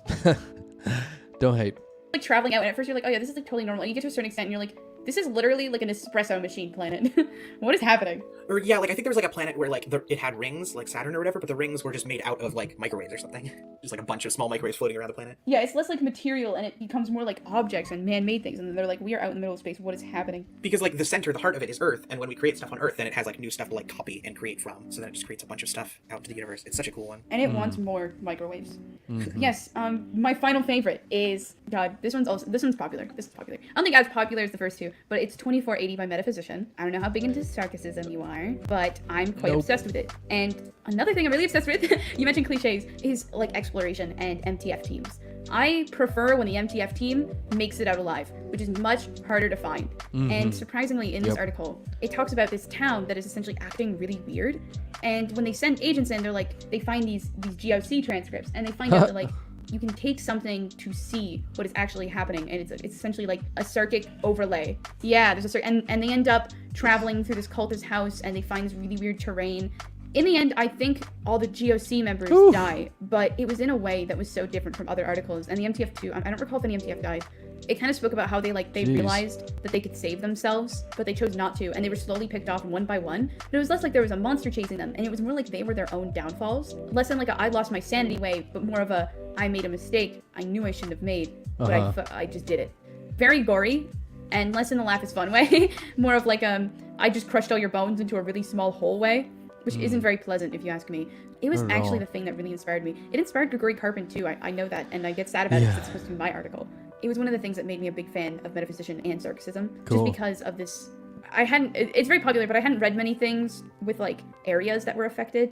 [SPEAKER 1] Don't hate.
[SPEAKER 4] like traveling out, and at first you're like, oh yeah, this is like totally normal. And you get to a certain extent, and you're like, this is literally like an espresso machine planet. What is happening?
[SPEAKER 2] Or yeah, like I think there was like a planet where like it had rings, like Saturn or whatever, but the rings were just made out of like microwaves or something. Just like a bunch of small microwaves floating around the planet.
[SPEAKER 4] Yeah, it's less like material, and it becomes more like objects and man-made things. And then they're like, we are out in the middle of space. What is happening?
[SPEAKER 2] Because like the center, the heart of it is Earth, and when we create stuff on Earth, then it has like new stuff to like copy and create from. So then it just creates a bunch of stuff out into the universe. It's such a cool one.
[SPEAKER 4] And it wants more microwaves.
[SPEAKER 1] Mhm.
[SPEAKER 4] Yes, my final favorite is God. This one's popular. This is popular. I don't think as popular as the first two, but it's 2480 by Metaphysician. I don't know how big into sarcasm you are, but I'm quite
[SPEAKER 1] Nope.
[SPEAKER 4] obsessed with it. And another thing I'm really obsessed with, you mentioned cliches, is like exploration and MTF teams. I prefer when the MTF team makes it out alive, which is much harder to find. And surprisingly, in this
[SPEAKER 1] Yep.
[SPEAKER 4] article, it talks about this town that is essentially acting really weird. And when they send agents in, they're like, they find these GOC transcripts, and they find out that like you can take something to see what is actually happening, and it's essentially like a psychic overlay. Yeah, there's a and they end up traveling through this cultist house, and they find this really weird terrain. In the end, I think all the GOC members die, but it was in a way that was so different from other articles. And the MTF2, I don't recall if any MTF died. It kind of spoke about how they
[SPEAKER 1] Jeez.
[SPEAKER 4] realized that they could save themselves, but they chose not to, and they were slowly picked off one by one. But it was less like there was a monster chasing them, and it was more like they were their own downfalls. Less than like a I lost my sanity way, but more of a I made a mistake I knew I shouldn't have made, but I just did it. Very gory, and less in the laugh is fun way. More of like I just crushed all your bones into a really small hole way, which isn't very pleasant if you ask me. It was
[SPEAKER 1] Not at
[SPEAKER 4] actually
[SPEAKER 1] all.
[SPEAKER 4] the thing that really inspired me. It inspired Gregory Carpin too, I know that, and I get sad about it because it's supposed to be my article. It was one of the things that made me a big fan of Metaphysician and Sarcasm,
[SPEAKER 1] Cool.
[SPEAKER 4] just because of this. It's very popular, but I hadn't read many things with like areas that were affected.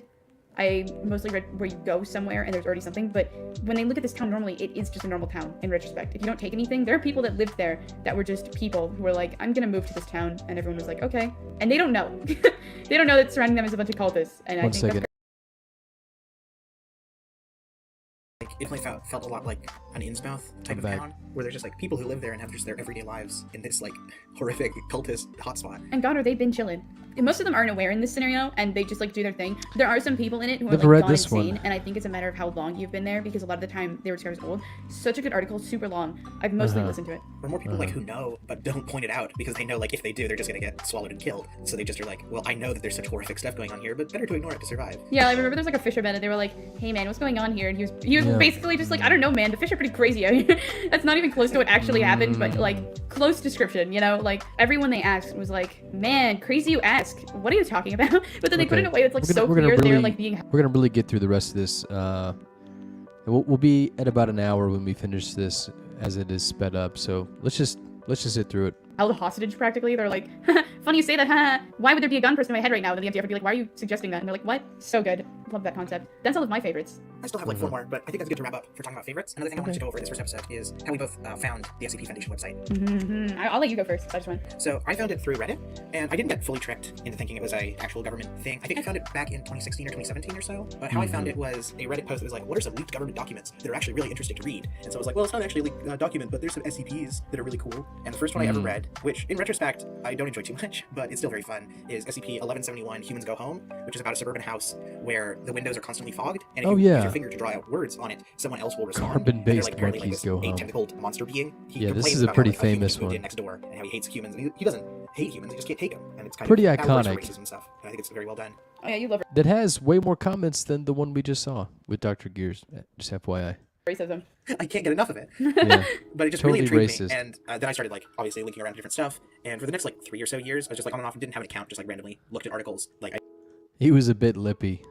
[SPEAKER 4] I mostly read where you go somewhere and there's already something, but when they look at this town normally, it is just a normal town in retrospect. If you don't take anything, there are people that lived there that were just people who were like, I'm gonna move to this town, and everyone was like, okay. And they don't know. They don't know that surrounding them is a bunch of cultists, and I
[SPEAKER 1] One
[SPEAKER 4] think
[SPEAKER 1] second.
[SPEAKER 4] that's
[SPEAKER 2] Like it definitely felt a lot like an Innsmouth type
[SPEAKER 1] I'm
[SPEAKER 2] of
[SPEAKER 1] back.
[SPEAKER 2] town, where there's just like people who live there and have just their everyday lives in this like horrific cultist hotspot.
[SPEAKER 4] And God, are they been chilling? And most of them aren't aware in this scenario, and they just like do their thing. There are some people in it who are
[SPEAKER 1] Never
[SPEAKER 4] like
[SPEAKER 1] read
[SPEAKER 4] gone
[SPEAKER 1] this
[SPEAKER 4] insane,
[SPEAKER 1] one.
[SPEAKER 4] and I think it's a matter of how long you've been there, because a lot of the time they were described as old. Such a good article, super long. I've mostly listened to it.
[SPEAKER 2] Or more people like who know but don't point it out because they know like if they do, they're just gonna get swallowed and killed. So they just are like, well, I know that there's such horrific stuff going on here, but better to ignore it to survive.
[SPEAKER 4] Yeah, I remember there's like a fisherman, and they were like, "Hey man, what's going on here?" And he was
[SPEAKER 1] Yeah.
[SPEAKER 4] basically just like, "I don't know, man. The fish are pretty crazy out here." That's not even close to what actually happened, but like close description. You know, like everyone they asked was like, "Man, crazy you ask. What are you talking about?" But then they put it in a way that's like so clear that they were like being.
[SPEAKER 1] We're gonna really get through the rest of this. We'll be at about an hour when we finish this, as it is sped up. So let's just sit through it.
[SPEAKER 4] Held hostage practically. They're like, funny you say that, huh? Why would there be a gun person in my head right now? And then the MTF would be like, why are you suggesting that? And they're like, what? So good. Love that concept. That's all of my favorites.
[SPEAKER 2] I still have like 4 more, but I think that's good to wrap up for talking about favorites. Another thing I wanted to go over in this first episode is how we both found the SCP Foundation website.
[SPEAKER 4] I'll let you go first. I just went.
[SPEAKER 2] So I found it through Reddit, and I didn't get fully tricked into thinking it was a actual government thing. I think I found it back in 2016 or 2017 or so. But how I found it was a Reddit post that was like, what are some leaked government documents that are actually really interesting to read? And so I was like, well, it's not actually a leaked document, but there's some SCPs that are really cool. And the first one I ever read, which in retrospect I don't enjoy too much, but it's still very fun, is SCP-1171 Humans Go Home, which is about a suburban house where the windows are constantly fogged, and if
[SPEAKER 1] Oh,
[SPEAKER 2] you
[SPEAKER 1] yeah.
[SPEAKER 2] use your finger to draw out words on it, someone else will respond.
[SPEAKER 1] Carbon-based
[SPEAKER 2] And they're, like, apparently,
[SPEAKER 1] monkeys
[SPEAKER 2] this
[SPEAKER 1] go home.
[SPEAKER 2] tentacled monster being. He
[SPEAKER 1] Yeah, this
[SPEAKER 2] complains
[SPEAKER 1] is a
[SPEAKER 2] about
[SPEAKER 1] pretty
[SPEAKER 2] how, like, a human
[SPEAKER 1] famous
[SPEAKER 2] just moved
[SPEAKER 1] one.
[SPEAKER 2] in next door, and how he hates humans. He doesn't hate humans, he just can't take them. And it's kind
[SPEAKER 1] Pretty
[SPEAKER 2] of how it works for
[SPEAKER 1] iconic.
[SPEAKER 2] racism stuff. And I think it's very well done.
[SPEAKER 4] Oh yeah, you love
[SPEAKER 1] That has way more comments than the one we just saw with Dr. Gears. Just FYI.
[SPEAKER 4] racism.
[SPEAKER 2] I can't get enough of it.
[SPEAKER 1] Yeah.
[SPEAKER 2] But it just
[SPEAKER 1] Totally
[SPEAKER 2] really intrigued
[SPEAKER 1] racist.
[SPEAKER 2] me. And then I started, like, obviously linking around different stuff. And for the next, like, 3 or so years, I was just, like, on and off and didn't have an account, just, like, randomly looked at articles. Like,
[SPEAKER 1] He was a bit lippy.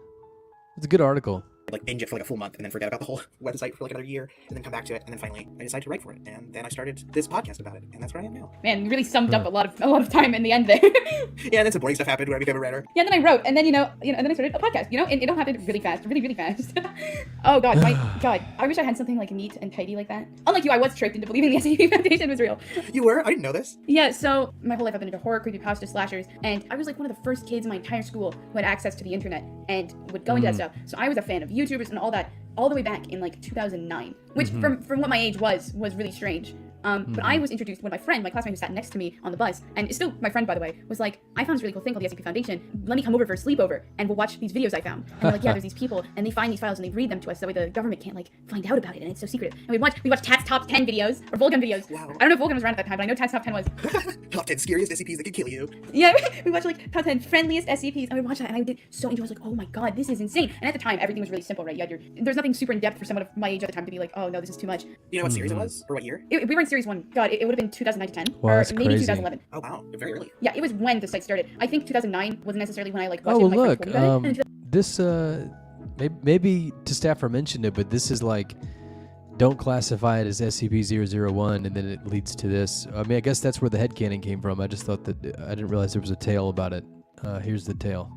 [SPEAKER 1] It's a good article.
[SPEAKER 2] like binge it for like a full month and then forget about the whole website for like another year and then come back to it, and then finally I decided to write for it, and then I started this podcast about it, and that's where I am now.
[SPEAKER 4] Man, you really summed up a lot of time in the end there.
[SPEAKER 2] Yeah, and then some boring stuff happened when I became a writer.
[SPEAKER 4] Yeah, and then I wrote, and then and then I started a podcast. And it all happened really fast, really fast. Oh God, my God, I wish I had something like neat and tidy like that. Unlike you, I was tricked into believing the SCP Foundation was real.
[SPEAKER 2] You were? I didn't know this.
[SPEAKER 4] Yeah, so my whole life I've been into horror, creepypasta, slashers, and I was like one of the first kids in my entire school who had access to the internet and would go into that stuff. So I was a fan of YouTubers and all that, all the way back in like 2009, which from what my age was really strange. But I was introduced when my classmate who sat next to me on the bus, and is still my friend by the way, was like, I found this really cool thing called the SCP Foundation. Let me come over for a sleepover and we'll watch these videos I found. And they're like, yeah, there's these people and they find these files and they read them to us so that way the government can't like find out about it and it's so secretive. And we watched Tat's Top 10 videos, or Volgun videos.
[SPEAKER 2] Wow.
[SPEAKER 4] I don't know if Volgun was around at that time, but I know Tat's Top 10 was.
[SPEAKER 2] Top 10 scariest SCPs that could kill you.
[SPEAKER 4] Yeah, we watched like top 10 friendliest SCPs, and we watched that, and I did so enjoy. I was like, oh my God, this is insane. And at the time, everything was really simple, right? There's nothing super in depth for someone of my age at the time to be like, oh no, this is too much.
[SPEAKER 2] Do you know what series it was, or what year?
[SPEAKER 4] We were in series 1. God, it would have been 2009 to 10,
[SPEAKER 1] Wow,
[SPEAKER 4] or
[SPEAKER 1] that's
[SPEAKER 4] maybe
[SPEAKER 1] crazy.
[SPEAKER 4] 2011.
[SPEAKER 2] Oh wow, very early.
[SPEAKER 4] Yeah, it was when the site started. I think 2009 wasn't necessarily when I like watched
[SPEAKER 1] Oh,
[SPEAKER 4] it.
[SPEAKER 1] well,
[SPEAKER 4] My
[SPEAKER 1] look,
[SPEAKER 4] friends told me about it.
[SPEAKER 1] this, maybe to staff mentioned it, but this is like, don't classify it as SCP-001, and then it leads to this. I mean, I guess that's where the headcanon came from. I just thought that, I didn't realize there was a tale about it. Here's the tale.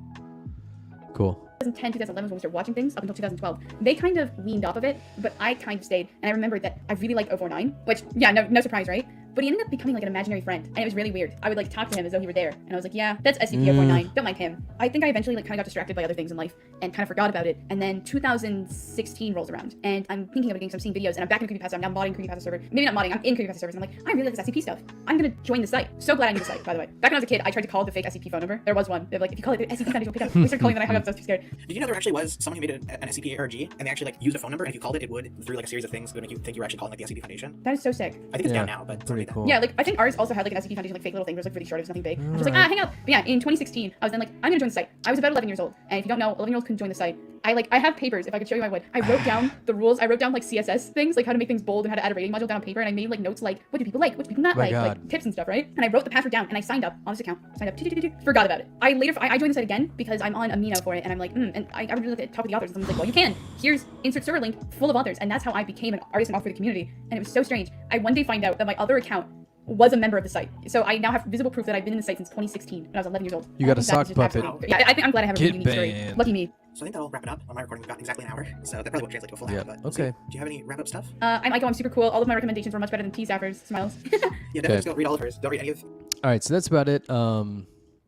[SPEAKER 1] Cool.
[SPEAKER 4] 2010, 2011 was when we started watching things up until 2012. They kind of weaned off of it, but I kind of stayed. And I remember that I really liked 049, which, yeah, no surprise, right? But he ended up becoming like an imaginary friend, and it was really weird. I would like talk to him as though he were there, and I was like, yeah, that's SCP-049. Don't mind him. I think I eventually like kind of got distracted by other things in life and kind of forgot about it. And then 2016 rolls around, and I'm thinking about it again, so I'm seeing videos, and I'm back in Creepypasta. I'm now modding Creepypasta server. Maybe not modding, I'm in Creepypasta servers, and I'm like, I really like this SCP stuff. I'm gonna join the site. So glad I knew the site, by the way. Back when I was a kid, I tried to call the fake SCP phone number. There was one. They're like, if you call it the SCP Foundation, will pick up. We started calling them, and I hung up, so I was too scared.
[SPEAKER 2] Did you know there actually was someone who made an SCP-ARG, and they actually like used a phone number, and if you called it, it would, through like a series of things, would make you think you were actually calling like the SCP Foundation?
[SPEAKER 4] That is so sick.
[SPEAKER 2] I think it's
[SPEAKER 1] Yeah,
[SPEAKER 2] down now, but
[SPEAKER 1] pretty cool.
[SPEAKER 4] Yeah, like I think ours also had like an SCP Foundation like fake little thing. It was like really short. It was nothing big. I was just like, hang out. But yeah, in 2016, I was then like, I'm gonna join the site. I was about 11 years old, and if you don't know, 11-year-olds couldn't join the site. I have papers. If I could show you, I would. I wrote down the rules. I wrote down like CSS things, like how to make things bold and how to add a rating module down on paper. And I made like notes like, what do people like? What do people not
[SPEAKER 1] My
[SPEAKER 4] like?
[SPEAKER 1] God.
[SPEAKER 4] Like tips and stuff, right? And I wrote the password down and I signed up on this account. Signed up. Forgot about it. I joined the site again because I'm on Amino for it, and I'm like, and I would really like to talk with the authors. And someone's like, well, you can. Here's insert server link full of authors, and that's how I became an artist and author for the community. And it was so strange. I one day find out that my other account was a member of the site. So I now have visible proof that I've been in the site since 2016 when I was 11 years old.
[SPEAKER 1] You got a
[SPEAKER 4] That is
[SPEAKER 1] sock
[SPEAKER 4] just
[SPEAKER 1] puppet.
[SPEAKER 4] absolutely- Yeah, I think I'm glad I have a
[SPEAKER 1] Get
[SPEAKER 4] really unique story.
[SPEAKER 1] banned.
[SPEAKER 4] Lucky me.
[SPEAKER 2] So I think that'll wrap it up. On my recording, we've got exactly an hour, so that probably won't translate to a full
[SPEAKER 1] Yeah,
[SPEAKER 2] hour. But
[SPEAKER 1] okay.
[SPEAKER 2] do you have any wrap-up stuff?
[SPEAKER 4] I'm Iko, I'm super cool. All of my recommendations were much better than T Staffers. Smiles.
[SPEAKER 2] Yeah, definitely just go read all of hers. Don't read any of.
[SPEAKER 1] All right, so that's about it.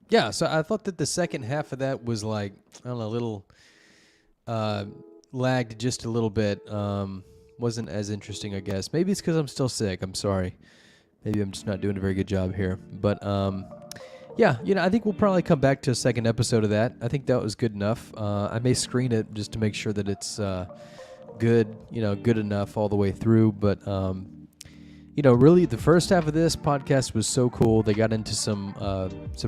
[SPEAKER 1] Yeah, so I thought that the second half of that was like, I don't know, a little lagged just a little bit. Wasn't as interesting, I guess. Maybe it's because I'm still sick. I'm sorry. Maybe I'm just not doing a very good job here. But yeah, I think we'll probably come back to a second episode of that. I think that was good enough. I may screen it just to make sure that it's good, good enough all the way through. But really, the first half of this podcast was so cool. They got into some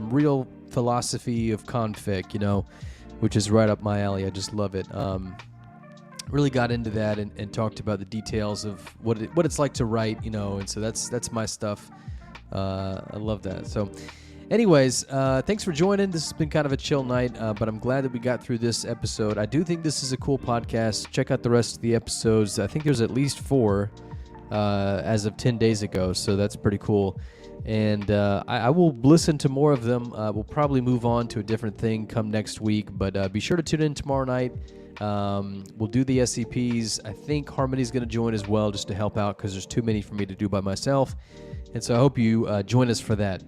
[SPEAKER 1] real philosophy of confic, which is right up my alley. I just love it. Really got into that and talked about the details of what it's like to write, and so that's my stuff. I love that. So anyways, thanks for joining. This has been kind of a chill night, but I'm glad that we got through this episode. I do think this is a cool podcast. Check out the rest of the episodes. I think there's at least 4 as of 10 days ago, so that's pretty cool. And I will listen to more of them. We'll probably move on to a different thing come next week, but be sure to tune in tomorrow night. We'll do the SCPs. I think Harmony's going to join as well just to help out because there's too many for me to do by myself. And so I hope you join us for that.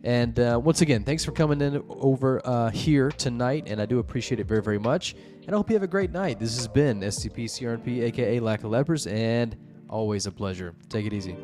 [SPEAKER 1] And once again, thanks for coming in over here tonight, and I do appreciate it very, very much. And I hope you have a great night. This has been SCPCRNP, a.k.a. Lack of Lepers, and always a pleasure. Take it easy.